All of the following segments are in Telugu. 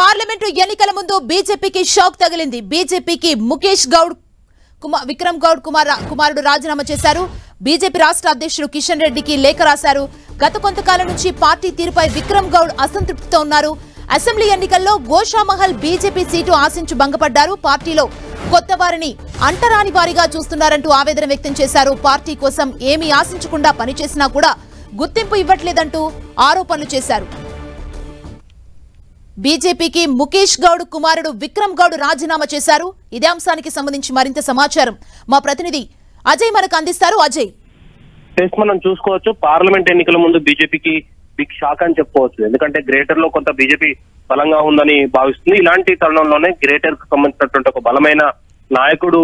పార్లమెంటు ఎన్నికల ముందు బీజేపీకి షాక్ తగిలింది. బీజేపీకి ముఖేష్ గౌడ్ విక్రమ్ గౌడ్ కుమారుడు రాజీనామా చేశారు. బీజేపీ రాష్ట్ర అధ్యక్షుడు కిషన్ రెడ్డికి లేఖ రాశారు. గత కొంతకాలం నుంచి పార్టీ తీరుపై విక్రమ్ గౌడ్ అసంతృప్తితో ఉన్నారు. అసెంబ్లీ ఎన్నికల్లో గోషామహల్ బీజేపీ సీటు ఆశించి భంగపడ్డారు. పార్టీలో కొత్త వారిని అంటరాని వారిగా చూస్తున్నారంటూ ఆవేదన వ్యక్తం చేశారు. పార్టీ కోసం ఏమీ ఆశించకుండా పనిచేసినా కూడా గుర్తింపు ఇవ్వట్లేదంటూ ఆరోపణలు చేశారు. బీజేపీకి ముఖేష్ గౌడ్ కుమారుడు విక్రమ్ గౌడ్ రాజీనామా చేశారు. ఇదే అంశానికి సంబంధించి మరింత సమాచారం మా ప్రతినిధి అజయ్ మనకు అందిస్తారు. అజయ్, మనం చూసుకోవచ్చు, పార్లమెంట్ ఎన్నికల ముందు బీజేపీకి బిగ్ షాక్ అని చెప్పుకోవచ్చు. ఎందుకంటే గ్రేటర్ లో కొంత బీజేపీ బలంగా ఉందని భావిస్తుంది. ఇలాంటి తరుణంలోనే గ్రేటర్ కు సంబంధించినటువంటి ఒక బలమైన నాయకుడు,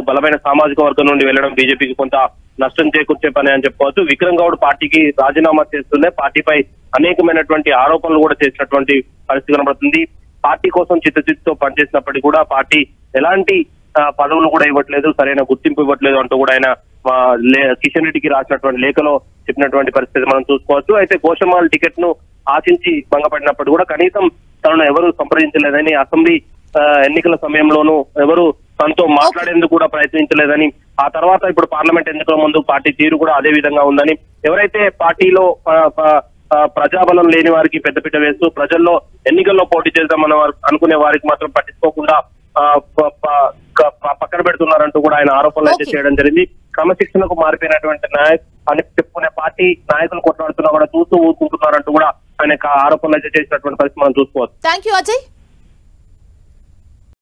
బలమైన సామాజిక వర్గం నుండి వెళ్లడం బీజేపీకి కొంత నష్టం చేకూర్చే పని అని చెప్పుకోవచ్చు. విక్రమ్ గౌడ్ పార్టీకి రాజీనామా చేస్తుండే పార్టీపై అనేకమైనటువంటి ఆరోపణలు కూడా చేసినటువంటి పరిస్థితి కనబడుతుంది. పార్టీ కోసం చిత్తశుద్ధితో పనిచేసినప్పటికీ కూడా పార్టీ ఎలాంటి పదవులు కూడా ఇవ్వట్లేదు, సరైన గుర్తింపు ఇవ్వట్లేదు అంటూ కూడా ఆయన కిషన్ రెడ్డికి రాసినటువంటి లేఖలో చెప్పినటువంటి పరిస్థితి మనం చూసుకోవచ్చు. అయితే గోషామహల్ టికెట్ ను ఆశించి భంగపడినప్పుడు కూడా కనీసం తనను ఎవరు సంప్రదించలేదని, అసెంబ్లీ ఎన్నికల సమయంలోనూ ఎవరు తనతో మాట్లాడేందుకు కూడా ప్రయత్నించలేదని, ఆ తర్వాత ఇప్పుడు పార్లమెంట్ ఎన్నికల ముందు పార్టీ తీరు కూడా అదే విధంగా ఉందని, ఎవరైతే పార్టీలో ప్రజాబలం లేని వారికి పెద్దపీట వేస్తూ ప్రజల్లో ఎన్నికల్లో పోటీ చేద్దామని అనుకునే వారికి మాత్రం పట్టించుకోకుండా పక్కన పెడుతున్నారంటూ కూడా ఆయన ఆరోపణలు అయితే చేయడం జరిగింది. క్రమశిక్షణకు మారిపోయినటువంటి నాయక్ అని చెప్పుకునే పార్టీ నాయకులు కొట్లాడుతున్నా కూడా చూస్తూ ఊరుకుంటున్నారంటూ కూడా ఆయన ఆరోపణలు అయితే చేసినటువంటి పరిస్థితి మనం చూసుకోవచ్చు. థాంక్యూ అజయ్.